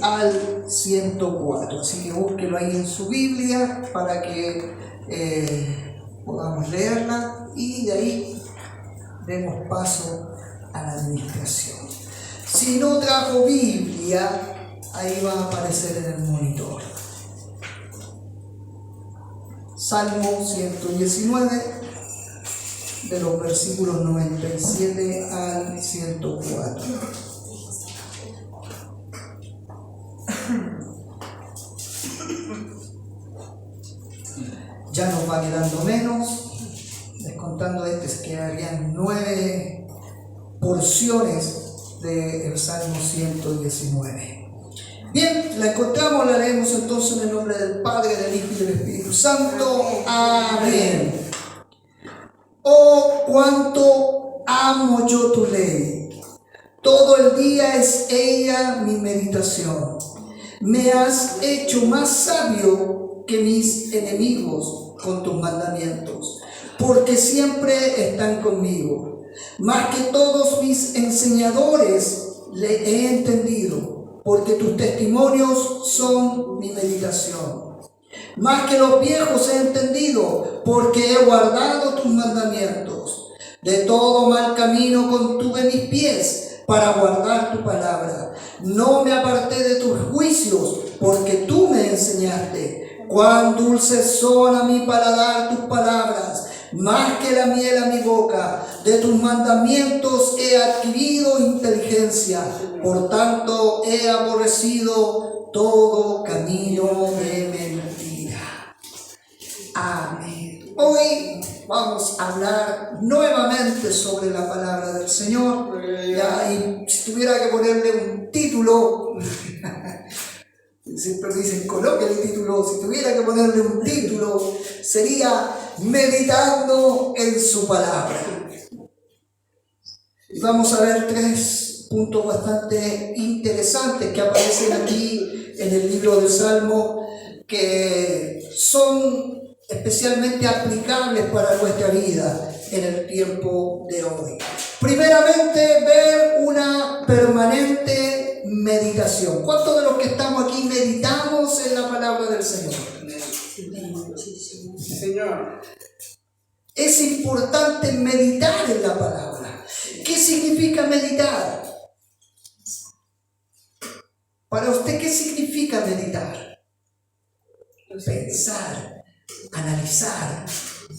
al 104. Así que búsquelo ahí en su Biblia para que podamos leerla y de ahí demos paso a la administración. Si no trajo Biblia, ahí va a aparecer en el monitor. Salmo 119, de los versículos 97 al 104. Ya nos va quedando menos, descontando quedarían 9 porciones del Salmo 119. Bien, la encontramos, la leemos entonces en el nombre del Padre, del Hijo y del Espíritu Santo. Amén. Oh, cuánto amo yo tu ley. Todo el día es ella mi meditación. Me has hecho más sabio que mis enemigos con tus mandamientos, porque siempre están conmigo. Más que todos mis enseñadores le he entendido, porque tus testimonios son mi meditación. Más que los viejos he entendido, porque he guardado tus mandamientos. De todo mal camino contuve mis pies para guardar tu palabra. No me aparté de tus juicios, porque tú me enseñaste. Cuán dulces son a mi paladar tus palabras, más que la miel a mi boca. De tus mandamientos he adquirido inteligencia, por tanto he aborrecido todo camino de mentira. Amén. Hoy vamos a hablar nuevamente sobre la palabra del Señor. Y si tuviera que ponerle un título, siempre me dicen, coloque el título, si tuviera que ponerle un título, sería Meditando en su palabra. Y vamos a ver 3 puntos bastante interesantes que aparecen aquí en el libro del Salmo, que son especialmente aplicables para nuestra vida en el tiempo de hoy. Primeramente, ver una permanente meditación. ¿Cuántos de los que estamos aquí meditamos en la palabra del Señor? Sí, Señor. Es importante meditar en la palabra. ¿Qué significa meditar? Para usted, ¿qué significa meditar? Pensar, analizar,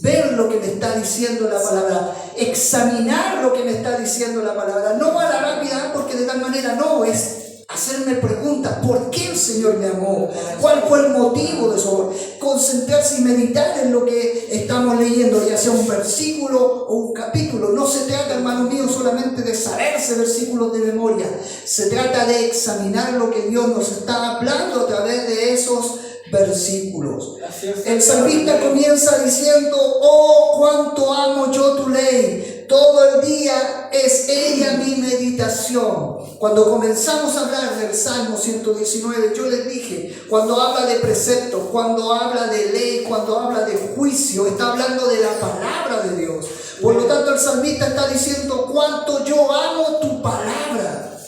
ver lo que me está diciendo la palabra, examinar lo que me está diciendo la palabra, no a la rápida, porque de tal manera no, es hacerme preguntas. ¿Por qué el Señor me amó? ¿Cuál fue el motivo de su amor? Concentrarse y meditar en lo que estamos leyendo, ya sea un versículo o un capítulo. No se trata, hermanos míos, solamente de saberse versículos de memoria. Se trata de examinar lo que Dios nos está hablando a través de esos versículos. El salmista comienza diciendo: oh, cuánto amo yo tu ley. Todo el día es ella mi meditación. Cuando comenzamos a hablar del Salmo 119, yo les dije, cuando habla de preceptos, cuando habla de ley, cuando habla de juicio, está hablando de la palabra de Dios. Por lo tanto, el salmista está diciendo: cuánto yo amo tu palabra.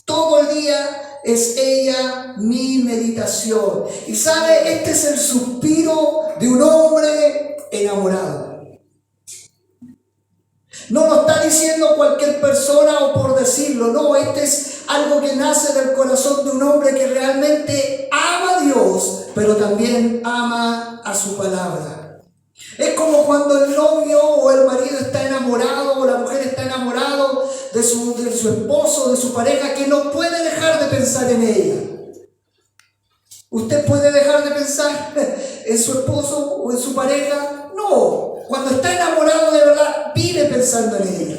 Todo el día es ella mi meditación. Y sabe, este es el suspiro de un hombre enamorado. No lo está diciendo cualquier persona o por decirlo, no, este es algo que nace del corazón de un hombre que realmente ama a Dios, pero también ama a su palabra. Es como cuando el novio o el marido está enamorado o la mujer está enamorado de su esposo, de su pareja, que no puede dejar de pensar en ella. ¿Usted puede dejar de pensar en su esposo o en su pareja? No. Cuando está enamorado de verdad, vive pensando en ella.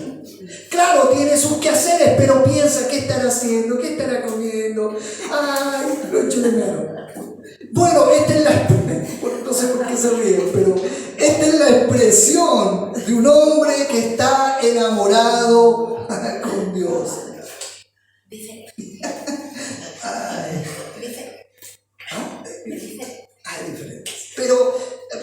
Claro, tiene sus quehaceres, pero piensa: ¿qué estará haciendo? ¿Qué estará comiendo? ¡Ay, lo echo de menos! Bueno, esta es la... no sé por qué se ríen, pero esta es la expresión de un hombre que está enamorado con Dios. Pero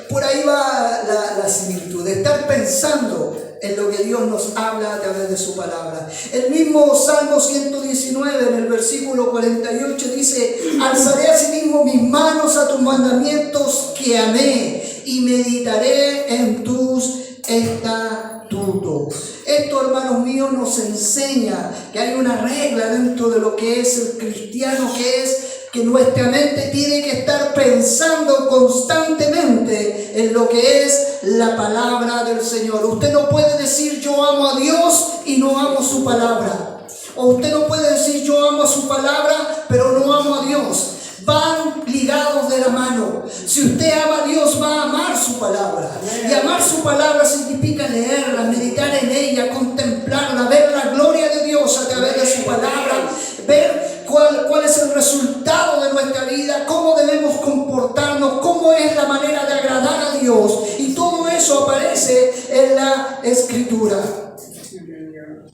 por ahí va la similitud de estar pensando en lo que Dios nos habla a través de su palabra. El mismo Salmo 119 en el versículo 48 dice: alzaré asimismo mis manos a tus mandamientos que amé y meditaré en tus estatutos. Esto, hermanos míos, nos enseña que hay una regla dentro de lo que es el cristiano, que es que nuestra mente tiene que estar pensando constantemente en lo que es la palabra del Señor. Usted no puede decir yo amo a Dios y no amo su palabra. O usted no puede decir yo amo su palabra pero no amo a Dios. Van ligados de la mano. Si usted ama a Dios, va a amar su palabra. Y amar su palabra significa leerla, meditar en ella, contemplarla, ver la gloria de Dios a través de su palabra, ver cuál es el resultado de nuestra vida, cómo debemos comportarnos, cómo es la manera de agradar a Dios. Y todo eso aparece en la Escritura.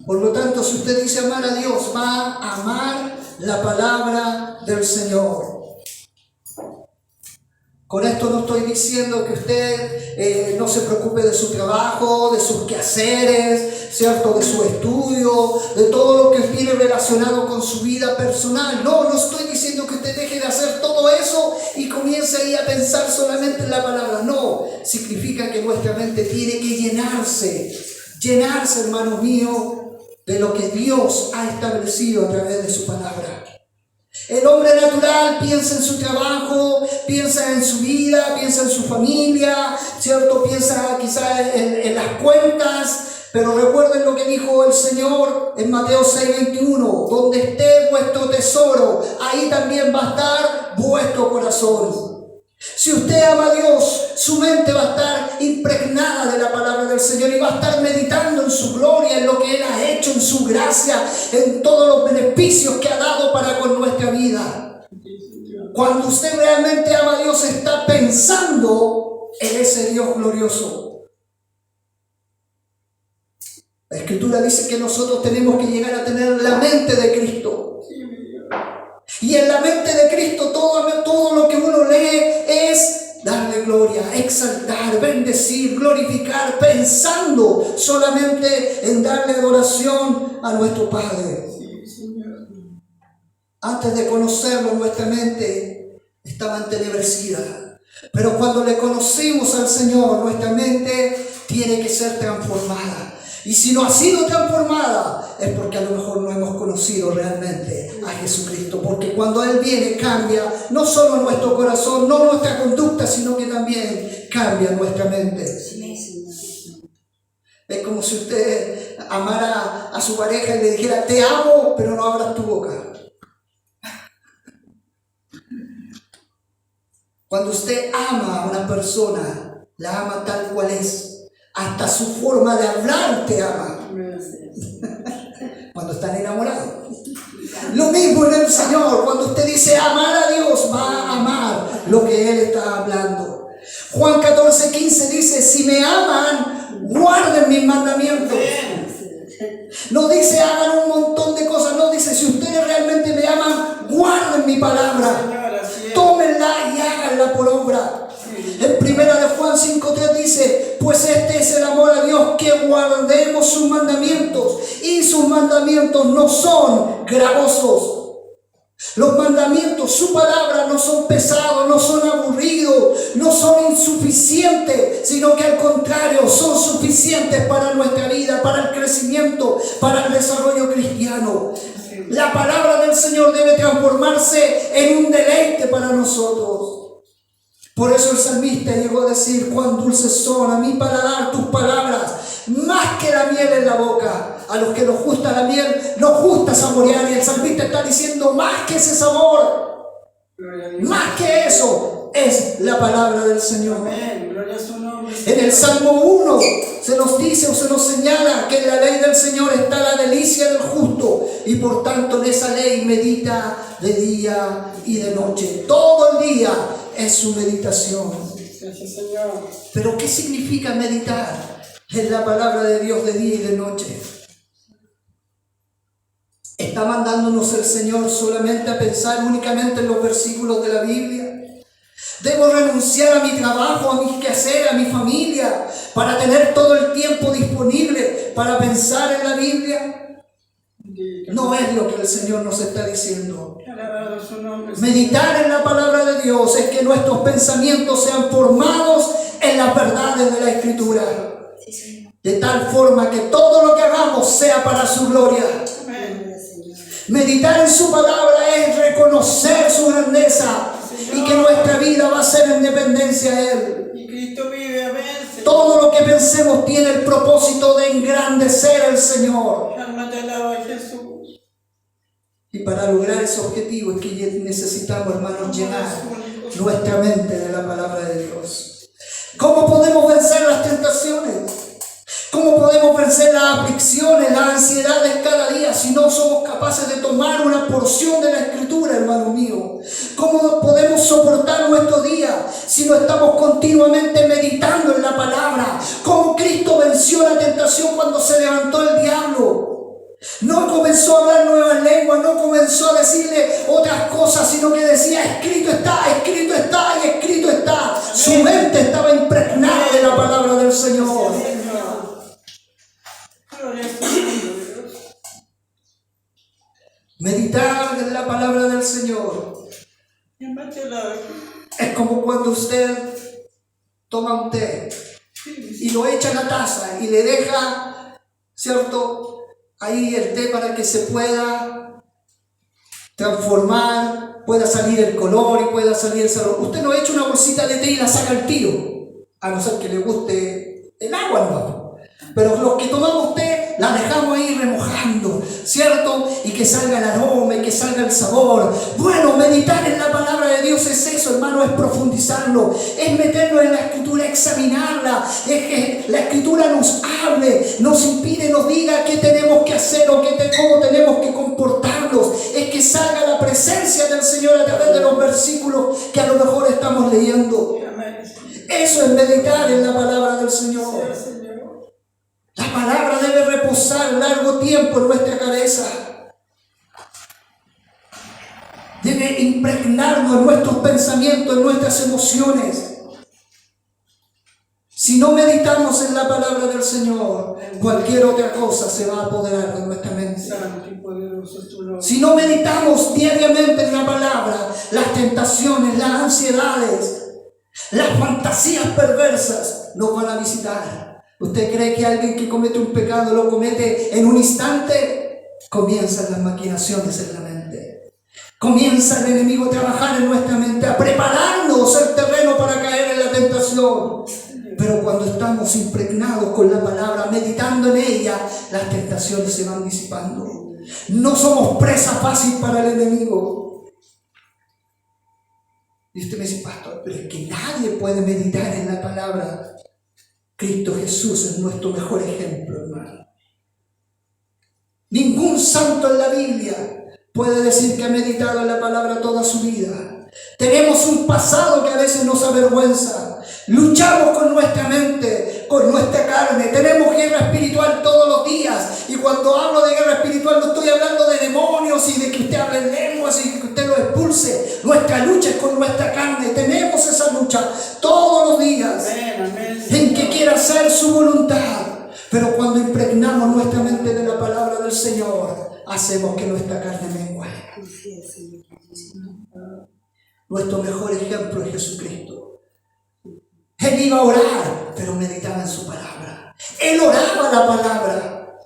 Por lo tanto, si usted dice amar a Dios, va a amar la palabra del Señor. Con esto no estoy diciendo que usted no se preocupe de su trabajo, de sus quehaceres, ¿cierto? De su estudio, de todo lo que tiene relacionado con su vida personal. No estoy diciendo que usted deje de hacer todo eso y comience ahí a pensar solamente en la palabra. No, significa que nuestra mente tiene que llenarse, hermanos míos, de lo que Dios ha establecido a través de su palabra. El hombre natural piensa en su trabajo, piensa en su vida, piensa en su familia, ¿cierto? Piensa quizás en las cuentas, pero recuerden lo que dijo el Señor en Mateo 6:21, donde esté vuestro tesoro, ahí también va a estar vuestro corazón. Si usted ama a Dios, su mente va a estar impregnada de la palabra del Señor y va a estar meditando en su gloria, en lo que Él ha hecho, en su gracia, en todos los beneficios que ha dado para con nuestra vida. Cuando usted realmente ama a Dios, está pensando en ese Dios glorioso. La Escritura dice que nosotros tenemos que llegar a tener la mente de Cristo. Y en la mente de Cristo todo lo que uno lee es darle gloria, exaltar, bendecir, glorificar, pensando solamente en darle adoración a nuestro Padre. Antes de conocerlo, nuestra mente estaba entenebrecida. Pero cuando le conocimos al Señor, nuestra mente tiene que ser transformada. Y si no ha sido transformada, es porque a lo mejor no hemos conocido realmente a Jesucristo. Porque cuando Él viene, cambia no solo nuestro corazón, no nuestra conducta, sino que también cambia nuestra mente. Es como si usted amara a su pareja y le dijera, te amo, pero no abras tu boca. Cuando usted ama a una persona, la ama tal cual es. Hasta su forma de hablar te ama. Cuando están enamorados. Lo mismo en el Señor. Cuando usted dice amar a Dios, va a amar lo que Él está hablando. Juan 14:15 dice, si me aman, guarden mis mandamientos. No dice hagan un montón de cosas. No dice, si ustedes realmente me aman, guarden mi palabra. Tómenla y háganla por obra. En primera de Juan 5:3 dice, pues este es el amor a Dios, que guardemos sus mandamientos, y sus mandamientos no son gravosos. Los mandamientos, su palabra, no son pesados, no son aburridos, no son insuficientes, sino que al contrario son suficientes para nuestra vida, para el crecimiento, para el desarrollo cristiano. La palabra del Señor debe transformarse en un deleite para nosotros. Por eso el salmista llegó a decir, cuán dulces son a mi paladar tus palabras, más que la miel en la boca. A los que nos gusta la miel, nos gusta saborear. Y el salmista está diciendo, más que ese sabor, más que eso, es la palabra del Señor. En el Salmo 1 se nos dice o se nos señala que en la ley del Señor está la delicia del justo, y por tanto en esa ley medita de día y de noche. Todo el día es su meditación. Pero ¿qué significa meditar en la palabra de Dios de día y de noche? ¿Está mandándonos el Señor solamente a pensar únicamente en los versículos de la Biblia? Debo renunciar a mi trabajo, a mis quehaceres, a mi familia, para tener todo el tiempo disponible para pensar en la Biblia. No es lo que el Señor nos está diciendo. Meditar en la palabra de Dios es que nuestros pensamientos sean formados en las verdades de la Escritura, de tal forma que todo lo que hagamos sea para su gloria. Meditar en su palabra es reconocer su grandeza y que nuestra vida va a ser en dependencia a Él. Todo lo que pensemos tiene el propósito de engrandecer al Señor. Y para lograr ese objetivo es que necesitamos, hermanos, llenar nuestra mente de la palabra de Dios. ¿Cómo podemos vencer las tentaciones? ¿Cómo podemos vencer las aflicciones, las ansiedades cada día si no somos capaces de tomar una porción de la Escritura, hermano mío? ¿Cómo podemos soportar nuestro día si no estamos continuamente meditando en la palabra? ¿Cómo Cristo venció la tentación cuando se levantó el diablo? No comenzó a hablar nuevas lenguas, no comenzó a decirle otras cosas, sino que decía: escrito está y escrito está. Su mente estaba impregnada de la palabra del Señor. Meditar en la palabra del Señor es como cuando usted toma un té y lo echa en la taza y le deja, ¿cierto?, ahí el té para que se pueda transformar, pueda salir el color y pueda salir el sabor. Usted no echa una bolsita de té y la saca al tiro, a no ser que le guste el agua, ¿no? Pero los que tomamos té, la dejamos ahí remojando, ¿cierto? Y que salga el aroma y que salga el sabor. Bueno, meditar en la palabra de Dios es eso, hermano, es profundizarlo, es meternos en la Escritura, examinarla, es que la Escritura nos hable, nos impide, nos diga qué tenemos que hacer o cómo tenemos que comportarnos. Es que salga la presencia del Señor a través de los versículos que a lo mejor estamos leyendo. Eso es meditar en la palabra del Señor. La palabra debe reposar largo tiempo en nuestra cabeza. Debe impregnarnos en nuestros pensamientos, en nuestras emociones. Si no meditamos en la palabra del Señor, cualquier otra cosa se va a apoderar de nuestra mente. Si no meditamos diariamente en la palabra, las tentaciones, las ansiedades, las fantasías perversas nos van a visitar. ¿Usted cree que alguien que comete un pecado lo comete en un instante? Comienzan las maquinaciones en la mente. Comienza el enemigo a trabajar en nuestra mente, a prepararnos el terreno para caer en la tentación. Pero cuando estamos impregnados con la palabra, meditando en ella, las tentaciones se van disipando. No somos presa fácil para el enemigo. Y usted me dice: pastor, pero es que nadie puede meditar en la palabra. Cristo Jesús es nuestro mejor ejemplo, hermano. Ningún santo en la Biblia puede decir que ha meditado en la palabra toda su vida. Tenemos un pasado que a veces nos avergüenza. Luchamos con nuestra mente, con nuestra carne. Tenemos guerra espiritual todos los días. Y cuando hablo de guerra espiritual no estoy hablando de demonios y de que usted hable en lenguas y de que usted los expulse. Nuestra lucha es con nuestra carne. Tenemos esa lucha todos los días. En que quiera hacer su voluntad. Pero cuando impregnamos nuestra mente de la palabra del Señor, hacemos que nuestra carne mengue. Nuestro mejor ejemplo es Jesucristo. Él iba a orar, pero meditaba en su palabra. Él oraba la palabra.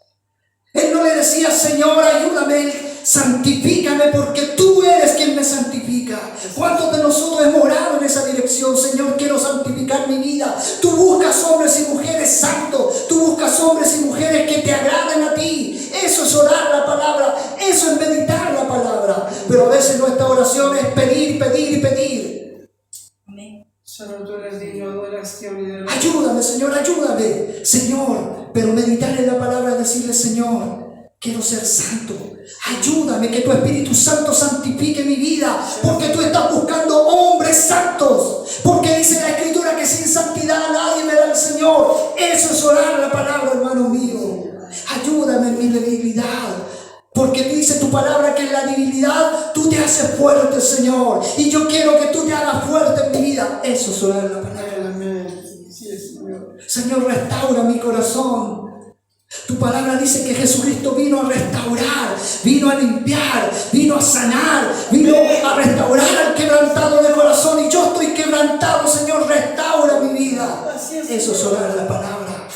Él no le decía: Señor, ayúdame, santifícame, porque tú eres quien me santifica. ¿Cuántos de nosotros hemos orado en esa dirección? Señor, quiero santificar mi vida. Tú buscas hombres y mujeres santos. Tú buscas hombres y mujeres que te agraden a ti. Eso es orar la palabra. Eso es meditar la palabra. Pero a veces nuestra oración es pedir, pedir y pedir. Ayúdame, Señor, ayúdame. Señor, pero meditar en la palabra es decirle: Señor, quiero ser santo. Ayúdame, que tu Espíritu Santo santifique mi vida. Porque tú estás buscando hombres santos. Porque dice la Escritura que sin santidad nadie verá al Señor. Eso es orar la palabra, hermano mío. Ayúdame en mi debilidad. Porque dice tu palabra que en la debilidad tú te has haces fuerte, Señor. Y yo quiero que tú te hagas fuerte en mi vida. Eso es orar la palabra. Señor, restaura mi corazón. Tu palabra dice que Jesucristo vino a restaurar, vino a limpiar, vino a sanar, vino a restaurar al quebrantado de corazón. Y yo estoy quebrantado, Señor, restaura mi vida. Eso es orar la palabra.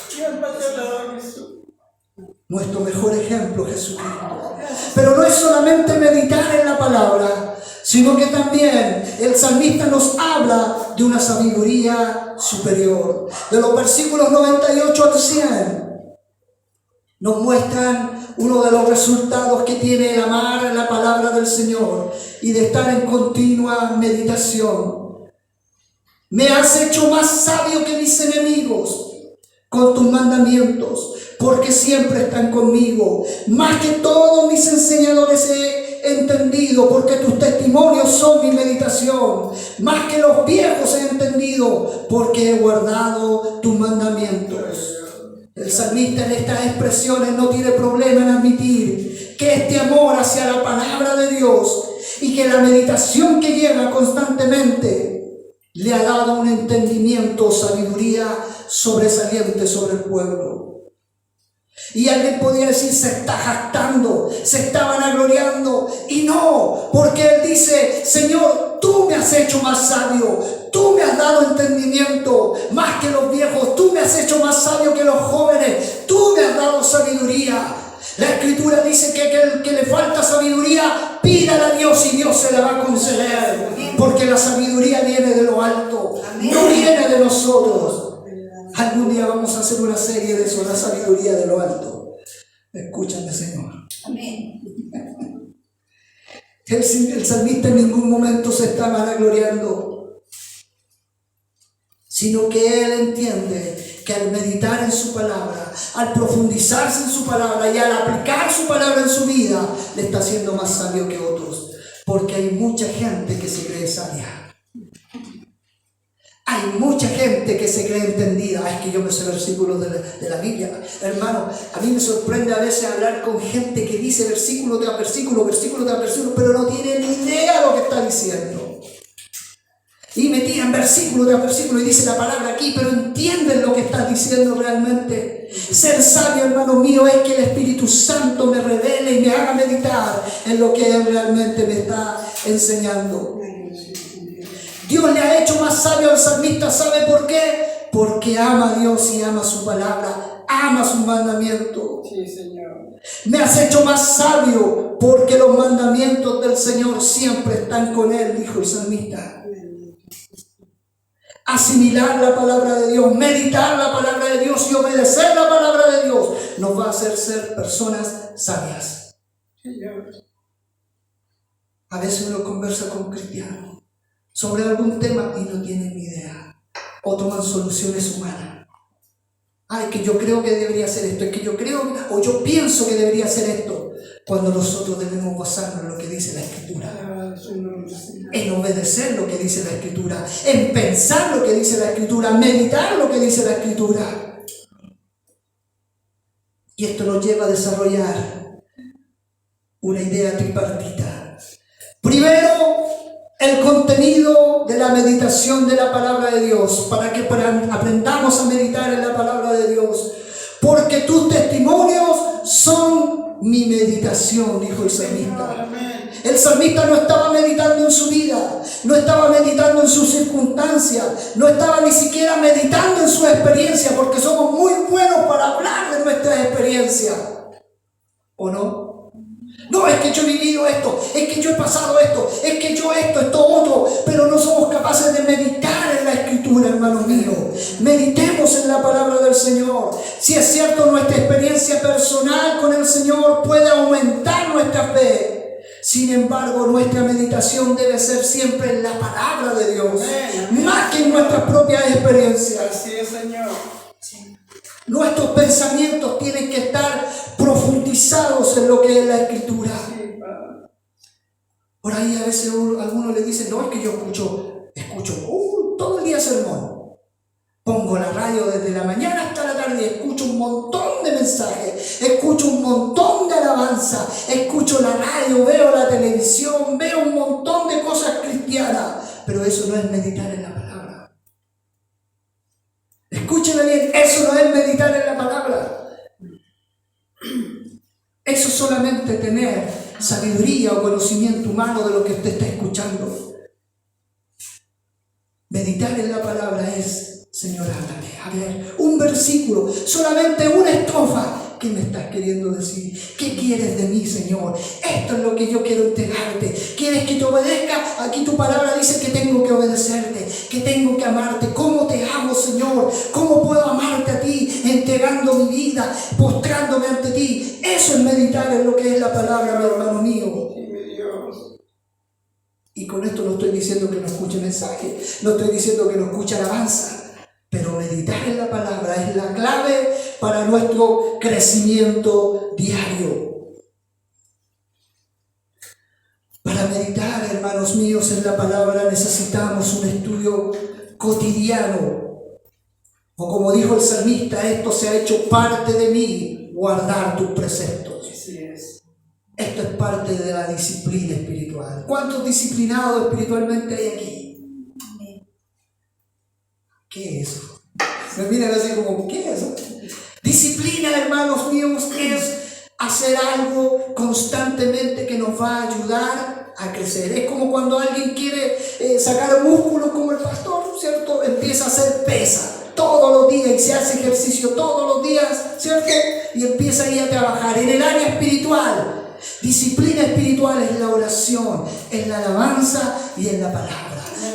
Nuestro mejor ejemplo, Jesucristo. Pero no es solamente meditar en la palabra, sino que también el salmista nos habla de una sabiduría superior. De los versículos 98 al 100 nos muestran uno de los resultados que tiene el amar la palabra del Señor y de estar en continua meditación. Me has hecho más sabio que mis enemigos con tus mandamientos, porque siempre están conmigo. Más que todos mis enseñadores he entendido, porque tus testimonios son mi meditación. Más que los viejos he entendido, porque he guardado tus mandamientos. El salmista en estas expresiones no tiene problema en admitir que este amor hacia la palabra de Dios y que la meditación que lleva constantemente le ha dado un entendimiento, sabiduría sobresaliente sobre el pueblo. Y alguien podría decir, se está jactando, se está vanagloriando. Y no, porque él dice, Señor, tú me has hecho más sabio, tú me has dado entendimiento más que los viejos, tú me has hecho más sabio que los jóvenes, tú me has dado sabiduría. La Escritura dice que el que le falta sabiduría, pídala a Dios y Dios se la va a conceder. Porque la sabiduría viene de lo alto, no viene de nosotros. Algún día vamos a hacer una serie de eso, la sabiduría de lo alto. Escúchame, Señor. Amén. El salmista en ningún momento se está vanagloriando, sino que él entiende que al meditar en su palabra, al profundizarse en su palabra y al aplicar su palabra en su vida, le está haciendo más sabio que otros. Porque hay mucha gente que se cree sabia. Hay mucha gente que se cree entendida. Es que yo me sé versículos de la Biblia. Hermano, a mí me sorprende a veces hablar con gente que dice versículo tras versículo, pero no tiene ni idea de lo que está diciendo. Y me tiran versículo tras versículo y dice la palabra aquí, pero entienden lo que está diciendo realmente. Ser sabio, hermano mío, es que el Espíritu Santo me revele y me haga meditar en lo que Él realmente me está enseñando. Dios le ha hecho más sabio al salmista, ¿sabe por qué? Porque ama a Dios y ama su palabra, ama su mandamiento. Sí, Señor. Me has hecho más sabio porque los mandamientos del Señor siempre están con Él, dijo el salmista. Asimilar la palabra de Dios, meditar la palabra de Dios y obedecer la palabra de Dios nos va a hacer ser personas sabias. Señor. A veces uno conversa con cristianos sobre algún tema y no tienen ni idea, o toman soluciones humanas. Es que yo creo que debería ser esto, es que yo creo, o yo pienso que debería ser esto, cuando nosotros debemos basarnos en lo que dice la Escritura, en obedecer lo que dice la Escritura, en pensar lo que dice la Escritura, meditar lo que dice la Escritura. Y esto nos lleva a desarrollar una idea tripartita. Primero, el contenido de la meditación de la palabra de Dios, para que aprendamos a meditar en la palabra de Dios. Porque tus testimonios son mi meditación, dijo el salmista. El salmista no estaba meditando en su vida, no estaba meditando en sus circunstancias, no estaba ni siquiera meditando en su experiencia, porque somos muy buenos para hablar de nuestras experiencias. ¿O no? No, es que yo he vivido esto, es que yo he pasado esto, es que yo esto otro, pero no somos capaces de meditar en la Escritura, hermano mío. Meditemos en la palabra del Señor. Si es cierto, nuestra experiencia personal con el Señor puede aumentar nuestra fe. Sin embargo, nuestra meditación debe ser siempre en la palabra de Dios, más que en nuestras propias experiencias. Así es, Señor. Nuestros pensamientos tienen que estar profundizados en lo que es la Escritura. Por ahí a veces algunos le dicen, no, es que yo escucho todo el día sermón. Pongo la radio desde la mañana hasta la tarde y escucho un montón de mensajes, escucho un montón de alabanza, escucho la radio, veo la televisión, veo un montón eso no es meditar en la palabra. Escúcheme bien, eso no es meditar en la palabra. Eso es solamente tener sabiduría o conocimiento humano de lo que usted está escuchando. Meditar en la palabra es, Señor, háblame. A ver, un versículo, solamente una estrofa. ¿Qué me estás queriendo decir? ¿Qué quieres de mí, Señor? Esto es lo que yo quiero entregarte. ¿Quieres que te obedezca? Aquí tu palabra dice que tengo que obedecerte, que tengo que amarte. ¿Cómo te amo, Señor? ¿Cómo puedo amarte a ti? Entregando mi vida, postrándome ante ti. Eso es meditar en lo que es la palabra, mi hermano mío. Y con esto no estoy diciendo que no escuche mensaje, no estoy diciendo que no escuche alabanza. Pero meditar en la palabra es la clave para nuestro crecimiento diario. Para meditar, hermanos míos, en la palabra necesitamos un estudio cotidiano. O como dijo el salmista, esto se ha hecho parte de mí, guardar tus preceptos. Así es. Esto es parte de la disciplina espiritual. ¿Cuántos disciplinados espiritualmente hay aquí? ¿Qué es eso? Me miran así como, ¿qué es eso? Disciplina, hermanos míos, es hacer algo constantemente que nos va a ayudar a crecer. Es como cuando alguien quiere sacar músculo, como el pastor, ¿cierto? Empieza a hacer pesa todos los días y se hace ejercicio todos los días, ¿cierto? Y empieza a ir a trabajar. En el área espiritual, disciplina espiritual es la oración, es la alabanza y es la palabra.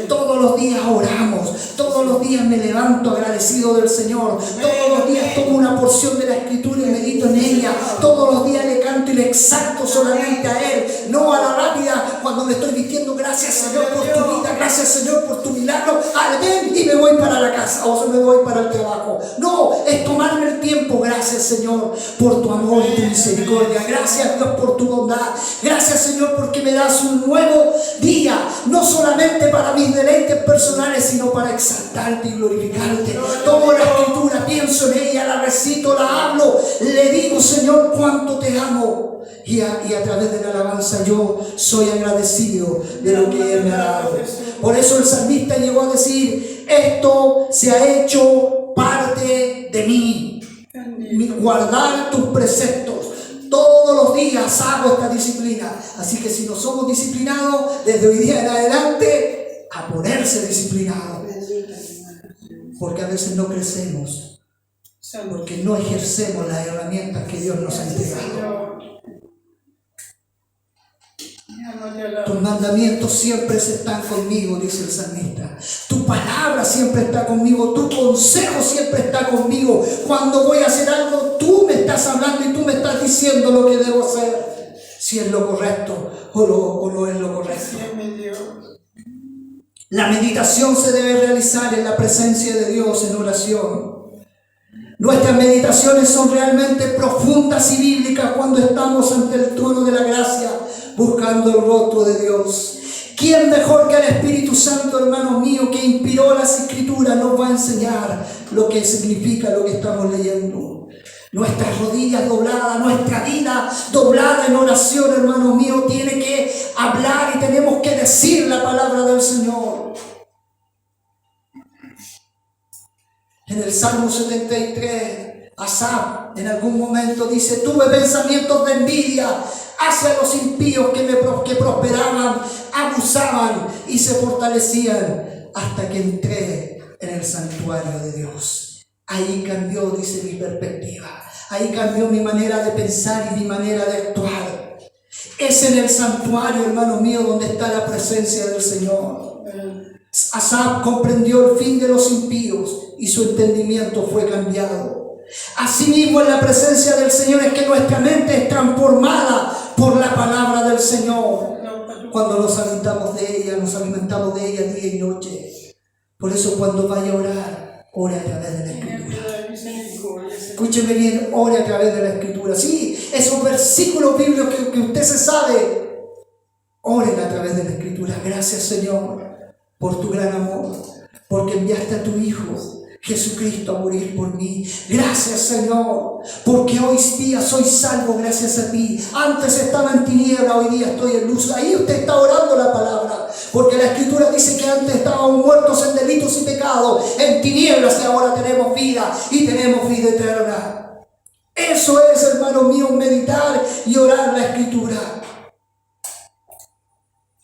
Todos los días oramos, todos los días me levanto agradecido del Señor, todos los días tomo una porción de la Escritura y medito en ella, todos los días le canto y le exalto solamente a Él, no a la rápida cuando me estoy vistiendo. Gracias, Señor, por tu vida, gracias, Señor, por tu milagro, amén, y me voy para la casa o me voy para el trabajo. No, es tomarme el tiempo. Gracias, Señor, por tu amor y tu misericordia. Gracias, Dios, por tu bondad. Gracias, Señor, porque me das un nuevo día, no solamente para mis deleites personales, sino para exaltarte y glorificarte. Tomo la Escritura, pienso en ella, la recito, la hablo, le digo, Señor, cuánto te amo. Y a través de la alabanza yo soy agradecido de lo que Él me ha dado. Por eso el salmista llegó a decir, esto se ha hecho parte de mí. Guardar tus preceptos. Todos los días hago esta disciplina. Así que si no somos disciplinados, desde hoy día en adelante, a ponerse disciplinados. Porque a veces no crecemos, porque no ejercemos las herramientas que Dios nos ha entregado. Tus mandamientos siempre están conmigo, dice el salmista. Tu palabra siempre está conmigo, tu consejo siempre está conmigo. Cuando voy a hacer algo, tú me estás hablando y tú me estás diciendo lo que debo hacer, si es lo correcto o no es lo correcto. La meditación se debe realizar en la presencia de Dios en oración. Nuestras meditaciones son realmente profundas y bíblicas cuando estamos ante el trono de la gracia, buscando el rostro de Dios. ¿Quién mejor que el Espíritu Santo, hermano mío, que inspiró las Escrituras, nos va a enseñar lo que significa lo que estamos leyendo? Nuestras rodillas dobladas, nuestra vida doblada en oración, hermano mío, tiene que hablar y tenemos que decir la palabra del Señor. En el Salmo 73, Asaf en algún momento dice, tuve pensamientos de envidia hacia los impíos que prosperaban, abusaban y se fortalecían hasta que entré en el santuario de Dios. Ahí cambió, dice, mi perspectiva. Ahí cambió mi manera de pensar y mi manera de actuar. Es en el santuario, hermano mío, donde está la presencia del Señor. Asaf comprendió el fin de los impíos y su entendimiento fue cambiado. Asimismo, en la presencia del Señor es que nuestra mente es transformada por la palabra del Señor. Cuando nos alimentamos de ella día y noche. Por eso cuando vaya a orar, ore a través de la Escritura. Escúcheme bien, ore a través de la Escritura. Sí, esos versículos bíblicos que usted se sabe, ore a través de la Escritura. Gracias, Señor, por tu gran amor, porque enviaste a tu Hijo Jesucristo a morir por mí. Gracias, Señor, porque hoy día soy salvo gracias a ti. Antes estaba en tiniebla, hoy día estoy en luz. Ahí usted está orando la palabra. Porque la Escritura dice que antes estábamos muertos en delitos y pecados, en tinieblas, y ahora tenemos vida y tenemos vida eterna. Eso es, hermano mío, meditar y orar la Escritura.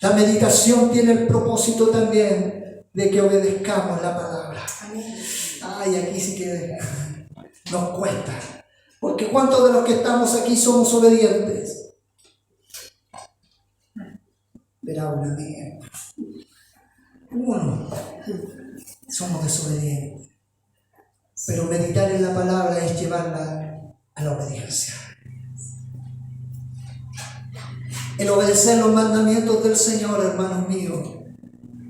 La meditación tiene el propósito también de que obedezcamos la palabra. Ay, aquí sí que nos cuesta. Porque ¿cuántos de los que estamos aquí somos obedientes? Verá una mía. Uno. Somos desobedientes. Pero meditar en la palabra es llevarla a la obediencia. El obedecer los mandamientos del Señor, hermanos míos,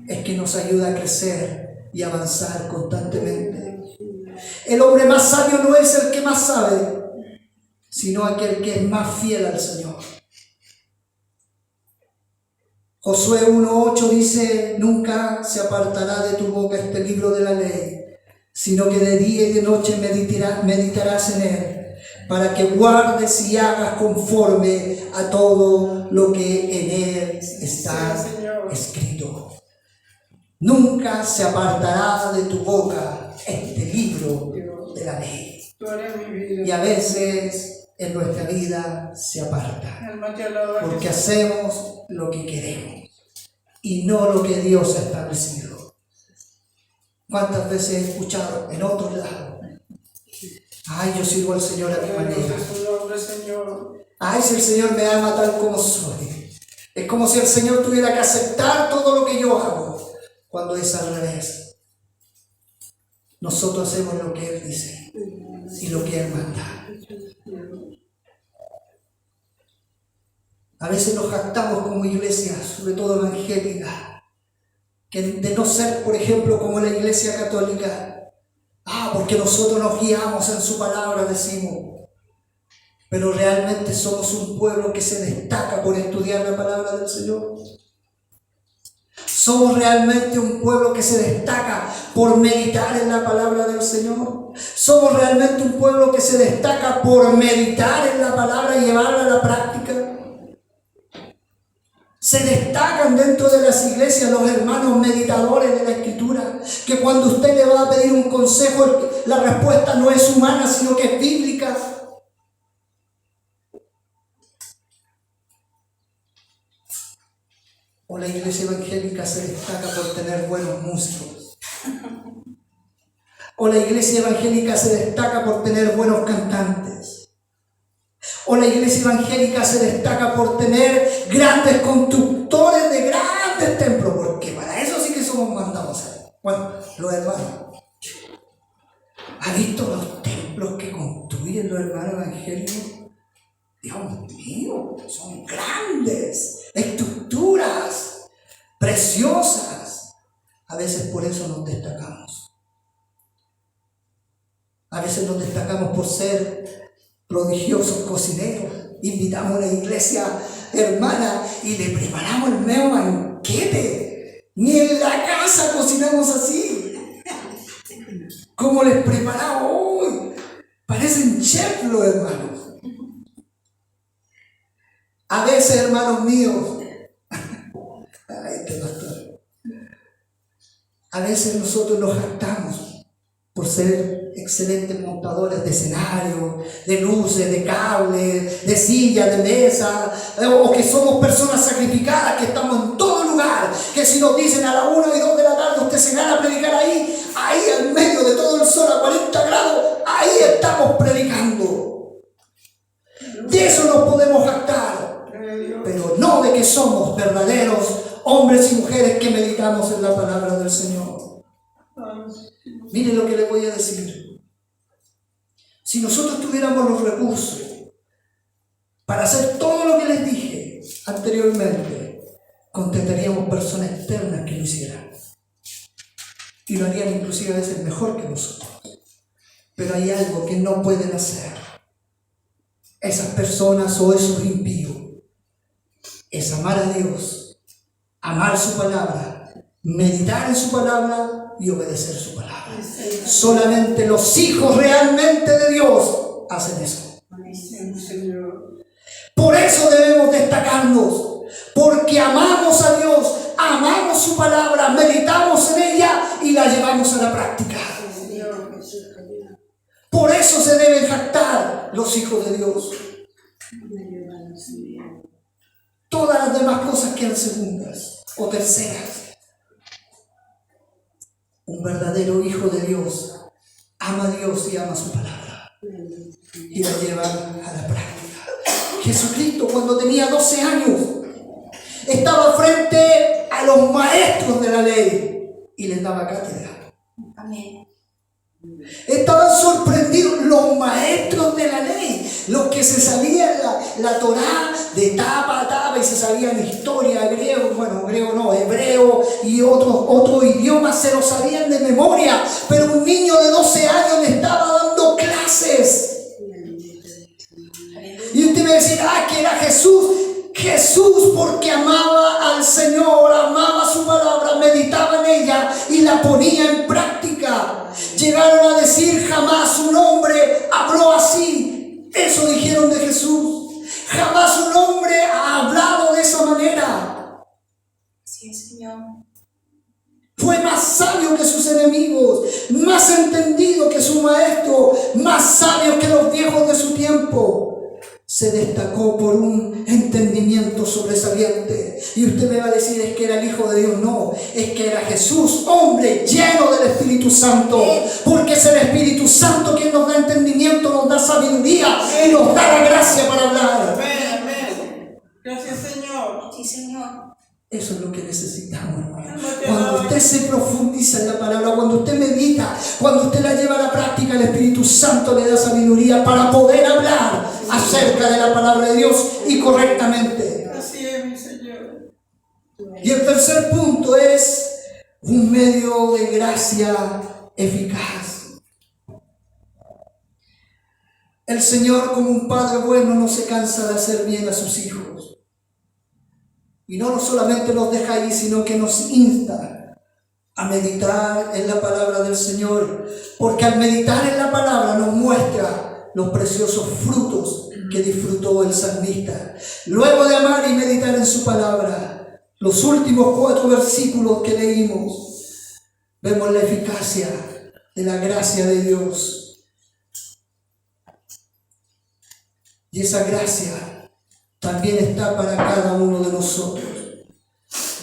es que nos ayuda a crecer y avanzar constantemente. El hombre más sabio no es el que más sabe, sino aquel que es más fiel al Señor. Josué 1:8 dice: nunca se apartará de tu boca este libro de la ley, sino que de día y de noche meditarás en él, para que guardes y hagas conforme a todo lo que en él está escrito. Nunca se apartará de tu boca este libro de la ley. Y a veces en nuestra vida se aparta, porque hacemos lo que queremos y no lo que Dios ha establecido. ¿Cuántas veces he escuchado en otros lados? Ay, yo sirvo al Señor a mi manera. Ay, si el Señor me ama tal como soy. Es como si el Señor tuviera que aceptar todo lo que yo hago, cuando es al revés. Nosotros hacemos lo que Él dice y lo que Él manda. A veces nos jactamos como iglesia, sobre todo evangélica, que de no ser, por ejemplo, como la iglesia católica. Porque nosotros nos guiamos en su palabra, decimos. Pero realmente somos un pueblo que se destaca por estudiar la palabra del Señor. Somos realmente un pueblo que se destaca por meditar en la palabra del Señor. Somos realmente un pueblo que se destaca por meditar en la palabra y llevarla a la práctica. Se destacan dentro de las iglesias los hermanos meditadores de la Escritura, que cuando usted le va a pedir un consejo, la respuesta no es humana, sino que es bíblica. O la iglesia evangélica se destaca por tener buenos músicos. O la iglesia evangélica se destaca por tener buenos cantantes. O la iglesia evangélica se destaca por tener grandes constructores de grandes templos, porque para eso sí que somos mandados a hacer. Bueno, los hermanos. ¿Ha visto los templos que construyen los hermanos evangélicos? Dios mío, son grandes estructuras, preciosas. A veces por eso nos destacamos. A veces nos destacamos por ser prodigiosos cocineros. Invitamos a una iglesia hermana y le preparamos el mero banquete. Ni en la casa cocinamos así como les preparamos hoy. Parecen chefs los hermanos. A veces, hermanos míos, a veces nosotros nos jactamos por ser excelentes montadores de escenario, de luces, de cables, de sillas, de mesas, o que somos personas sacrificadas, que estamos en todo lugar, que si nos dicen a las 1 y 2 de la tarde usted se gana a predicar ahí en medio de todo el sol a 40 grados, ahí estamos predicando. De eso nos podemos jactar, pero no de que somos verdaderos hombres y mujeres que meditamos en la palabra del Señor. Miren lo que les voy a decir. Si nosotros tuviéramos los recursos para hacer todo lo que les dije anteriormente, contrataríamos personas externas que lo hicieran. Y lo harían inclusive a veces mejor que nosotros. Pero hay algo que no pueden hacer esas personas o esos impíos. Es amar a Dios, amar su palabra, meditar en su palabra y obedecer su palabra. Solamente los hijos realmente de Dios hacen eso. Por eso debemos destacarnos, porque amamos a Dios, amamos Por eso se deben jactar los hijos de Dios. Todas las demás cosas quedan segundas o terceras. Un verdadero hijo de Dios ama a Dios y ama su palabra y la lleva a la práctica. Jesucristo, cuando tenía 12 años, estaba frente a los maestros de la ley y les daba cátedra. Amén. Estaban sorprendidos los maestros de la ley, los que se sabían la Torá de tapa a tapa y se sabían historia, hebreo y otros idiomas se los sabían de memoria, pero un niño de 12 años le estaba dando clases. Y usted me decía, que era Jesús. Jesús, porque amaba al Señor, amaba su palabra, meditaba en ella y la ponía en práctica. Llegaron a decir, jamás un hombre habló así. Eso dijeron de Jesús. Jamás un hombre ha hablado de esa manera. Sí, Señor. Fue más sabio que sus enemigos, más entendido que su maestro, más sabio que los viejos de su tiempo. Se destacó por un entendimiento sobresaliente. Y usted me va a decir, es que era el Hijo de Dios. No, es que era Jesús, hombre lleno del Espíritu Santo. Porque es el Espíritu Santo quien nos da entendimiento, nos da sabiduría y nos da la gracia para hablar. Amén, amén. Gracias, Señor. Sí, Señor. Eso es lo que necesitamos, hermano. Cuando usted se profundiza en la palabra, cuando usted medita, cuando usted la lleva a la práctica, el Espíritu Santo le da sabiduría para poder hablar acerca de la palabra de Dios y correctamente. Así es, mi Señor. Y el tercer punto es un medio de gracia eficaz. El Señor, como un Padre bueno, no se cansa de hacer bien a sus hijos. Y no solamente nos deja ahí, sino que nos insta a meditar en la palabra del Señor. Porque al meditar en la palabra nos muestra los preciosos frutos que disfrutó el salmista. Luego de amar y meditar en su palabra, los últimos 4 versículos que leímos, vemos la eficacia de la gracia de Dios. Y esa gracia también está para cada uno de nosotros.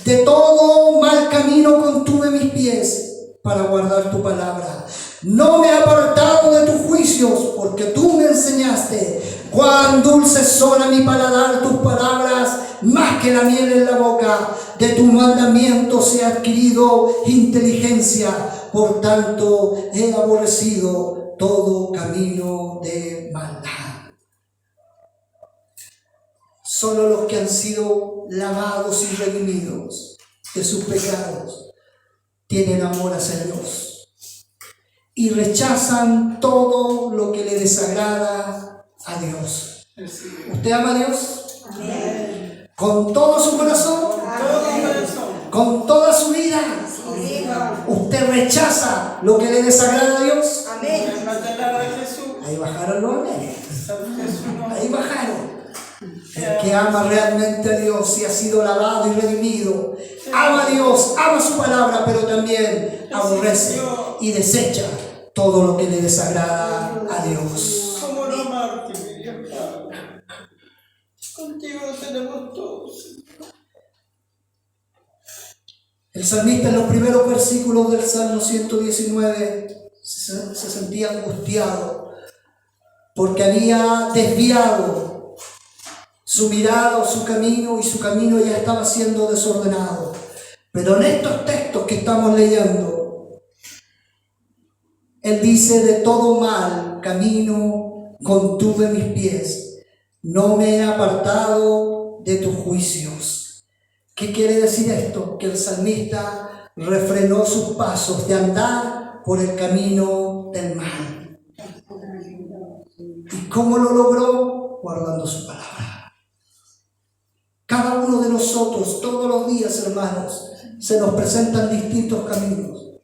De todo mal camino contuve mis pies para guardar tu palabra. No me he apartado de tus juicios, porque tú me enseñaste. Cuán dulces son a mi paladar tus palabras, más que la miel en la boca. De tu mandamiento se ha adquirido inteligencia, por tanto he aborrecido todo camino de maldad. Solo los que han sido lavados y redimidos de sus pecados tienen amor hacia Dios y rechazan todo lo que le desagrada a Dios. ¿Usted ama a Dios? Amén. ¿Con todo su corazón? ¿Con toda su vida? ¿Usted rechaza lo que le desagrada a Dios? Amén. Ahí bajaron los amenes. Ahí bajaron. El que ama realmente a Dios y ha sido lavado y redimido, ama a Dios, ama su palabra, pero también aborrece y desecha todo lo que le desagrada a Dios. ¿Cómo no amarte, mi Dios Padre? Contigo lo tenemos todos. El salmista en los primeros versículos del Salmo 119 se sentía angustiado porque había desviado su mirada, su camino, y su camino ya estaba siendo desordenado. Pero en estos textos que estamos leyendo, él dice: de todo mal camino contuve mis pies, no me he apartado de tus juicios. ¿Qué quiere decir esto? Que el salmista refrenó sus pasos de andar por el camino del mal. ¿Y cómo lo logró? Guardando su palabra. Cada uno de nosotros, todos los días, hermanos, se nos presentan distintos caminos.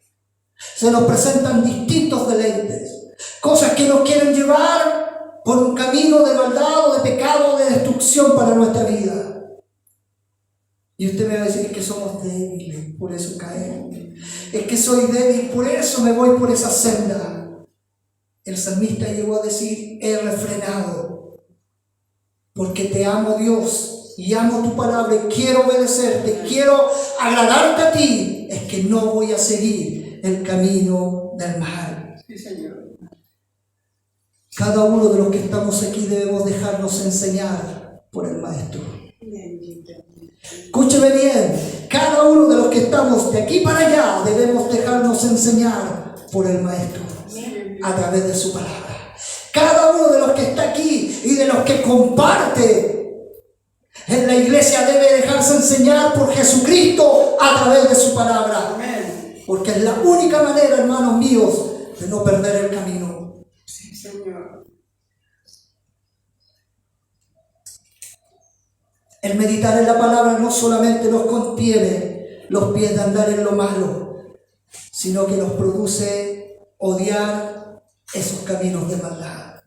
Se nos presentan distintos deleites. Cosas que nos quieren llevar por un camino de maldad o de pecado o de destrucción para nuestra vida. Y usted me va a decir que somos débiles, por eso caemos. Es que soy débil, por eso me voy por esa senda. el salmista llegó a decir: he refrenado, porque te amo, Dios, y amo tu palabra y quiero obedecerte, quiero agradarte a ti. Es que no voy a seguir el camino del mal. Sí, Señor. Cada uno de los que estamos aquí debemos dejarnos enseñar por el Maestro. Escúcheme bien, cada uno de los que estamos de aquí para allá debemos dejarnos enseñar por el Maestro a través de su palabra. Cada uno de los que está aquí y de los que comparte en la iglesia debe dejarse enseñar por Jesucristo a través de su palabra. Amén. Porque es la única manera, hermanos míos, de no perder el camino. Sí, Señor. El meditar en la palabra no solamente nos contiene los pies de andar en lo malo, sino que nos produce odiar esos caminos de maldad.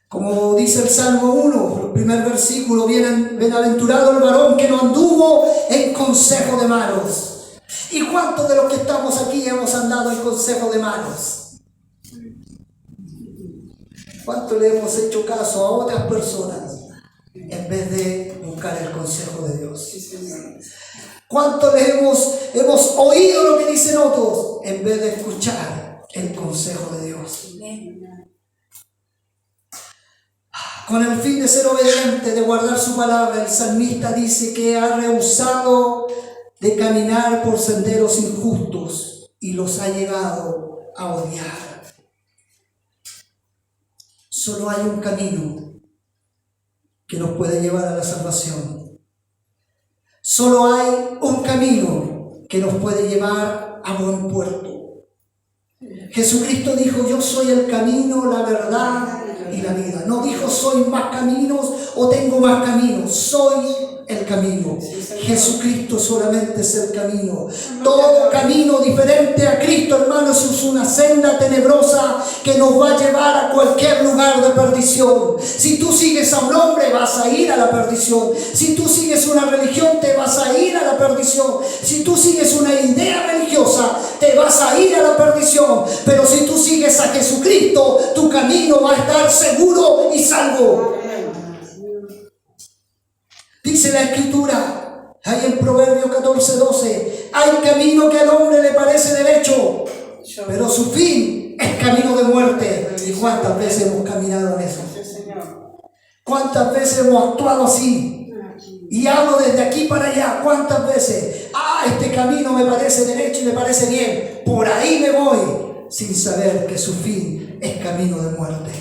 Como dice el Salmo 1, el primer versículo: bienaventurado el varón que no anduvo en consejo de malos. ¿Y cuántos de los que estamos aquí hemos andado en consejo de malos? ¿Cuánto le hemos hecho caso a otras personas en vez de buscar el consejo de Dios? Sí, Señor. ¿Cuánto le hemos oído lo que dicen otros en vez de escuchar el consejo de Dios? Con el fin de ser obediente, de guardar su palabra, el salmista dice que ha rehusado de caminar por senderos injustos y los ha llegado a odiar. Solo hay un camino que nos puede llevar a la salvación. Solo hay un camino que nos puede llevar a buen puerto. Jesucristo dijo: yo soy el camino, la verdad y la vida. No dijo: soy más caminos o tengo más caminos. Soy el camino. Jesucristo solamente es el camino. Todo camino diferente a Cristo, hermanos, es una senda tenebrosa que nos va a llevar a cualquier lugar de perdición. Si tú sigues a un hombre, vas a ir a la perdición. Si tú sigues una religión, te vas a ir a la perdición. Si tú sigues una idea religiosa, te vas a ir a la perdición. Pero si tú sigues a Jesucristo, tu camino va a estar seguro y salvo. Dice la Escritura, ahí en Proverbios 14:12, hay camino que al hombre le parece derecho, pero su fin es camino de muerte. ¿Y cuántas veces hemos caminado en eso? ¿Cuántas veces hemos actuado así? Y hablo desde aquí para allá. ¿Cuántas veces? Este camino me parece derecho y me parece bien, por ahí me voy, sin saber que su fin es camino de muerte.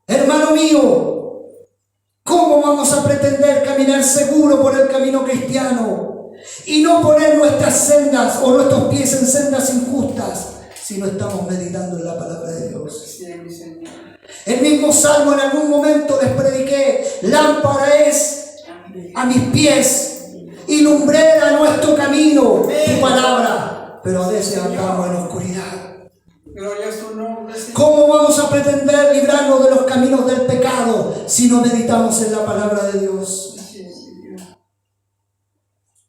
Hermano mío, ¿cómo vamos a pretender caminar seguro por el camino cristiano y no poner nuestras sendas o nuestros pies en sendas injustas si no estamos meditando en la palabra de Dios? El mismo Salmo, en algún momento les prediqué: lámpara es a mis pies y lumbrera nuestro camino, tu palabra. Pero a veces andamos en oscuridad. ¿Cómo vamos a pretender librarnos de los caminos del pecado si no meditamos en la palabra de Dios?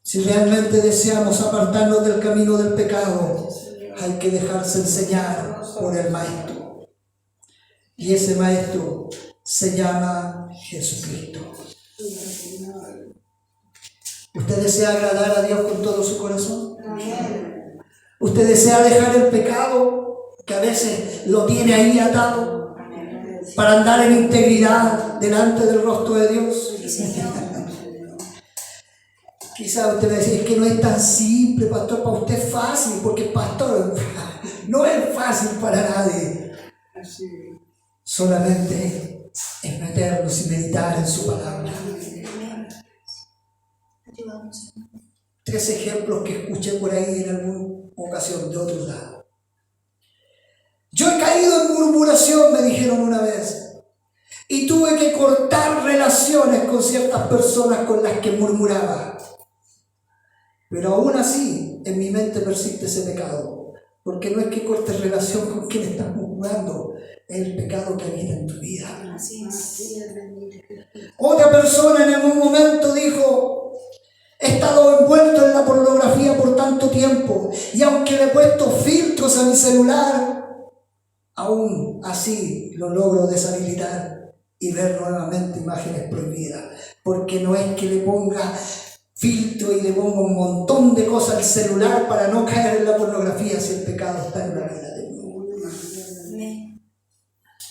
Si realmente deseamos apartarnos del camino del pecado, hay que dejarse enseñar por el Maestro. Y ese Maestro se llama Jesucristo. ¿Usted desea agradar a Dios con todo su corazón? ¿Usted desea dejar el pecado que a veces lo tiene ahí atado para andar en integridad delante del rostro de Dios? Quizás usted va a decir: es que no es tan simple, pastor. Para usted es fácil, porque pastor, no es fácil para nadie. Solamente es meternos y meditar en su palabra. 3 ejemplos que escuché por ahí en alguna ocasión de otro lado. Yo he caído en murmuración, me dijeron una vez, y tuve que cortar relaciones con ciertas personas con las que murmuraba. Pero aún así, en mi mente persiste ese pecado, porque no es que cortes relación con quien estás murmurando, es el pecado que habita en tu vida. Otra persona en algún momento dijo: he estado envuelto en la pornografía por tanto tiempo, y aunque le he puesto filtros a mi celular, aún así lo logro deshabilitar y ver nuevamente imágenes prohibidas. Porque no es que le ponga filtro y le ponga un montón de cosas al celular para no caer en la pornografía si el pecado está en la vida de uno. Amén.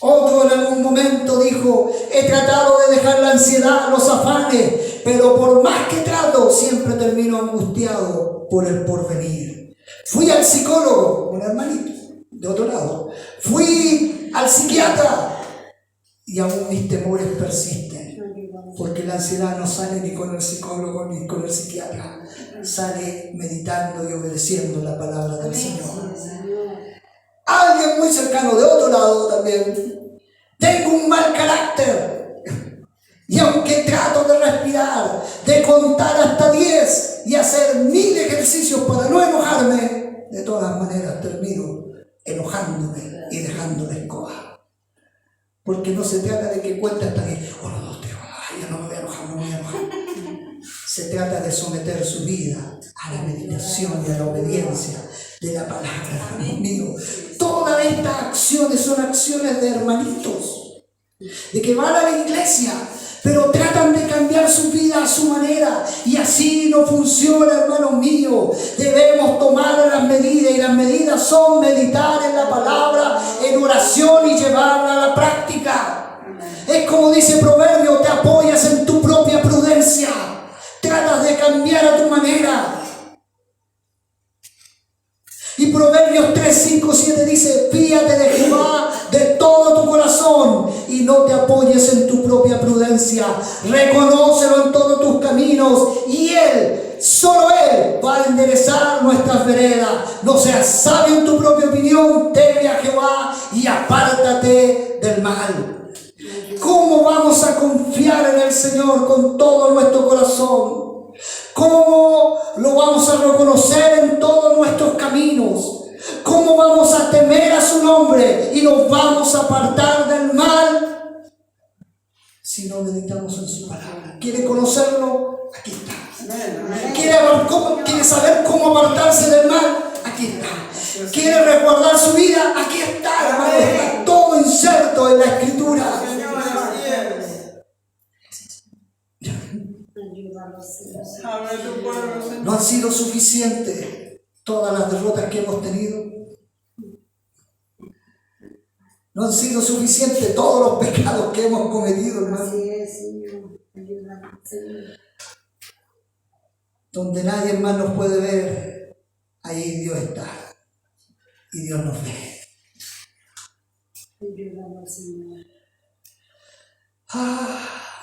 Otro en algún momento dijo: he tratado de dejar la ansiedad, los afanes, pero por más que trato, siempre termino angustiado por el porvenir. Fui al psicólogo, un hermanito, de otro lado. Fui al psiquiatra y aún mis temores persisten. Porque la ansiedad no sale ni con el psicólogo ni con el psiquiatra. Sale meditando y obedeciendo la palabra del Señor. Alguien muy cercano de otro lado también: tengo un mal carácter, y aunque trato de respirar, de contar hasta 10 y hacer 1000 ejercicios para no enojarme, de todas maneras termino enojándome y dejando la escoba. Porque no se trata de que cuente hasta 10, 1, 2, 3, ya no me voy a enojar, no me voy a enojar. Se trata de someter su vida a la meditación y a la obediencia de la palabra, hermano mío. Todas estas acciones son acciones de hermanitos, de que van a la iglesia, pero tratan de cambiar su vida a su manera, y así no funciona, hermano mío. Debemos tomar las medidas, y las medidas son meditar en la palabra, en oración, y llevarla a la práctica. Es como dice Proverbio: te apoyas en tu propia prudencia, tratas de cambiar a tu manera. Y Proverbios 3, 5, 7 dice: fíate de Jehová de todo tu corazón y no te apoyes en tu propia prudencia. Reconócelo en todos tus caminos y Él, solo Él, va a enderezar nuestras veredas. No seas sabio en tu propia opinión, teme a Jehová y apártate del mal. ¿Cómo vamos a confiar en el Señor con todo nuestro corazón? ¿Cómo lo vamos a reconocer en todos nuestros caminos? ¿Cómo vamos a temer a su nombre y nos vamos a apartar del mal si no meditamos en su palabra? ¿Quiere conocerlo? Aquí está. ¿Quiere saber cómo apartarse del mal? Aquí está. ¿Quiere resguardar su vida? Aquí está, hermano. Está todo inserto en la Escritura. ¿No han sido suficientes todas las derrotas que hemos tenido? ¿No han sido suficientes todos los pecados que hemos cometido, hermano? Donde nadie más nos puede ver, ahí Dios está. Y Dios nos ve.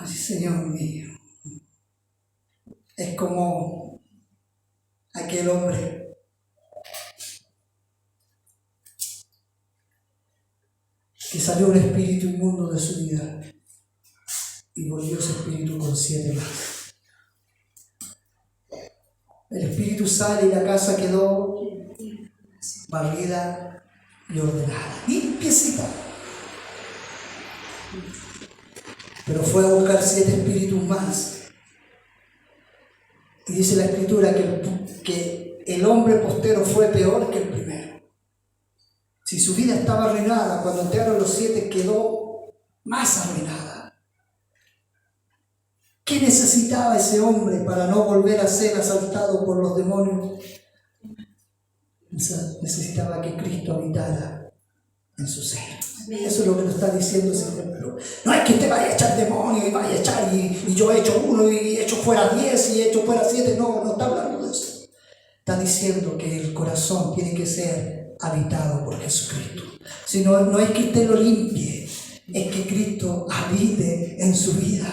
Señor mío. Es como aquel hombre que salió un espíritu inmundo de su vida y volvió ese espíritu con 7 más. El espíritu sale y la casa quedó barrida y ordenada, limpiecita. Pero fue a buscar 7 espíritus más. Y dice la Escritura que el hombre postero fue peor que el primero. Si su vida estaba arruinada, cuando entraron los 7 quedó más arruinada. ¿Qué necesitaba ese hombre para no volver a ser asaltado por los demonios? Necesitaba que Cristo habitara en su ser. Eso es lo que nos está diciendo ese ejemplo. No es que te vaya a echar demonio y vaya a echar y yo he hecho 1 y he hecho fuera 10 y he hecho fuera 7. No está hablando de eso. Está diciendo que el corazón tiene que ser habitado por Jesucristo. Si no, no es que usted lo limpie, es que Cristo habite en su vida.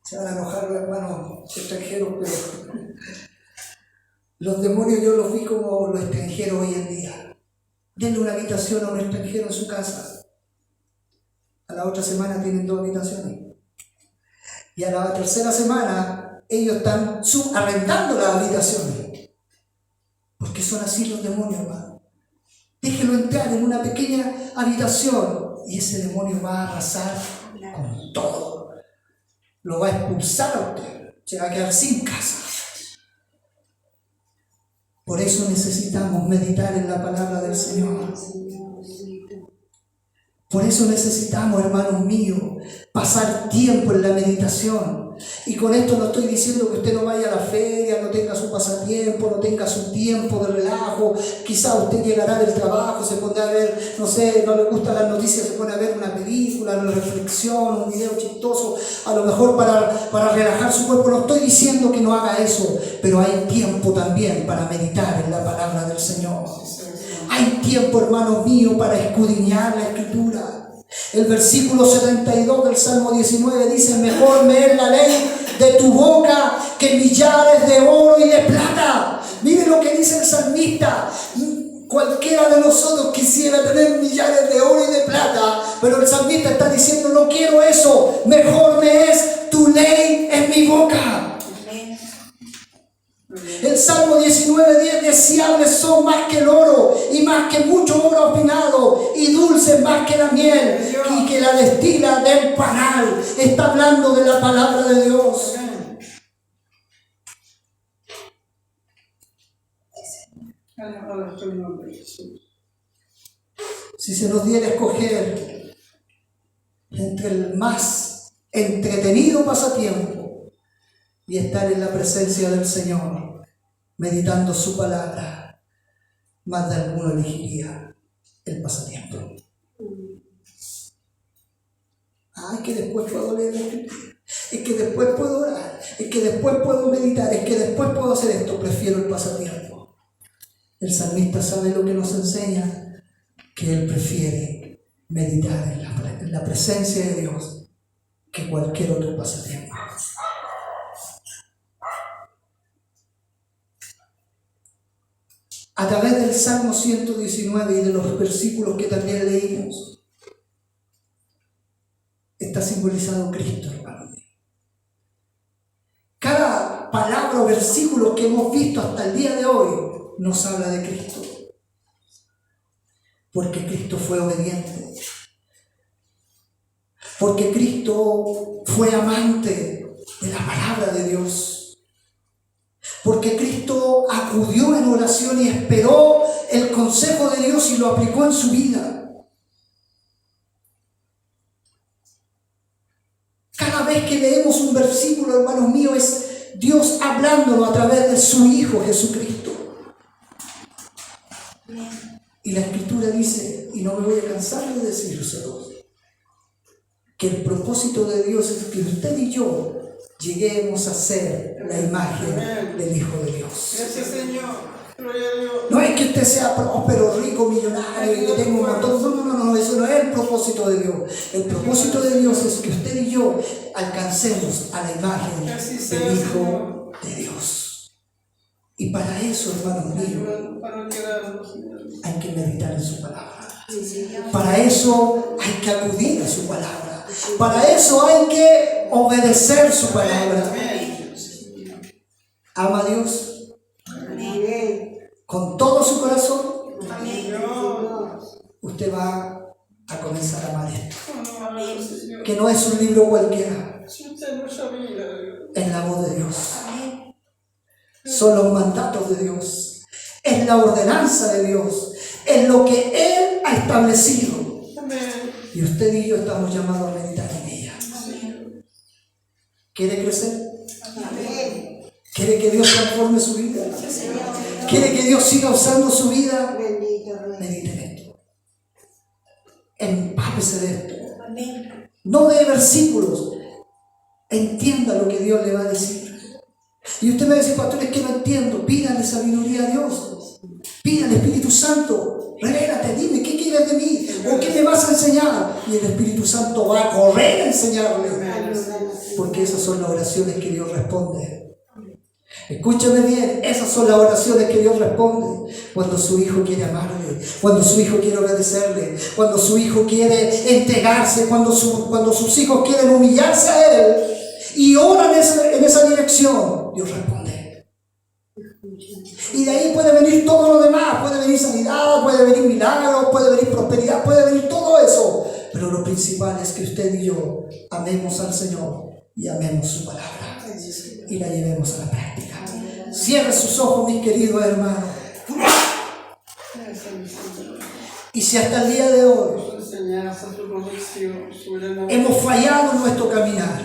Se van a enojar los hermanos extranjeros, pero los demonios yo los vi como los extranjeros hoy en día. Denle una habitación a un extranjero en su casa. A la otra semana tienen 2 habitaciones. Y a la tercera semana ellos están subarrendando las habitaciones. Porque son así los demonios, hermano. Déjenlo entrar en una pequeña habitación y ese demonio va a arrasar con todo. Lo va a expulsar a usted. Se va a quedar sin casa. Por eso necesitamos meditar en la palabra del Señor. Por eso necesitamos, hermanos míos, pasar tiempo en la meditación. Y con esto no estoy diciendo que usted no vaya a la feria, no tenga su pasatiempo, no tenga su tiempo de relajo. Quizá usted llegará del trabajo, se pondrá a ver, no sé, no le gustan las noticias, se pone a ver una película, una reflexión, un video chistoso, a lo mejor para relajar su cuerpo. No estoy diciendo que no haga eso, pero hay tiempo también para meditar en la palabra del Señor. Hay tiempo, hermanos míos, para escudriñar la Escritura. El versículo 72 del Salmo 19 dice: mejor me es la ley de tu boca que millares de oro y de plata. Miren lo que dice el salmista. Cualquiera de nosotros quisiera tener millares de oro y de plata, pero el salmista está diciendo: no quiero eso, mejor me es tu ley en mi boca. El Salmo 19:10: deseables son más que el oro y más que mucho oro afinado, y dulces más que la miel y que la destila del panal. Está hablando de la palabra de Dios. Si se nos diera a escoger entre el más entretenido pasatiempo y estar en la presencia del Señor, meditando su palabra, más de alguno elegiría el pasatiempo. Es que después puedo leer la Escritura, es que después puedo orar, es que después puedo meditar, es que después puedo hacer esto. Prefiero el pasatiempo. El salmista sabe lo que nos enseña, que él prefiere meditar en la presencia de Dios que cualquier otro pasatiempo. A través del Salmo 119 y de los versículos que también leímos, está simbolizado Cristo, hermano mío. Cada palabra o versículo que hemos visto hasta el día de hoy nos habla de Cristo. Porque Cristo fue obediente. Porque Cristo fue amante de la palabra de Dios. Porque Cristo acudió en oración y esperó el consejo de Dios y lo aplicó en su vida. Cada vez que leemos un versículo, hermanos míos, es Dios hablándolo a través de su Hijo Jesucristo. Y la Escritura dice, y no me voy a cansar de decírselo, que el propósito de Dios es que usted y yo lleguemos a ser la imagen del Hijo de Dios. Gracias, Señor. Gloria a Dios. No es que usted sea próspero, rico, millonario y que tenga un montón. No, eso no es el propósito de Dios. El propósito de Dios es que usted y yo alcancemos a la imagen del Hijo de Dios. Y para eso, hermanos míos, hay que meditar en su palabra. Para eso hay que acudir a su palabra. Para eso hay que obedecer su palabra. Ama a Dios con todo su corazón. Usted va a comenzar a amar esto, que no es un libro cualquiera, es la voz de Dios, son los mandatos de Dios, es la ordenanza de Dios, es lo que Él ha establecido. Y usted y yo estamos llamados a meditar en ella. ¿Quiere crecer? ¿Quiere que Dios transforme su vida? ¿Quiere que Dios siga usando su vida? Medite en esto. Empápese de esto. No de versículos. Entienda lo que Dios le va a decir. Y usted me dice: pastor, es que no entiendo. Pídale sabiduría a Dios. Pídale, Espíritu Santo, revélate, dime, ¿qué quieres de mí? ¿O qué me vas a enseñar? Y el Espíritu Santo va a correr a enseñarle. Porque esas son las oraciones que Dios responde. Escúchame bien, esas son las oraciones que Dios responde cuando su hijo quiere amarle, cuando su hijo quiere obedecerle, cuando su hijo quiere entregarse, cuando sus hijos quieren humillarse a Él y oran en esa dirección. Dios responde. Y de ahí puede venir todo lo demás, puede venir sanidad, puede venir milagros, puede venir prosperidad, puede venir todo eso. Pero lo principal es que usted y yo amemos al Señor y amemos su palabra y la llevemos a la práctica. Cierre sus ojos, mis queridos hermanos. gracias a mi Señor. Y si hasta el día de hoy Su enseñanza, su corrección, su gran amor. hemos fallado en nuestro caminar,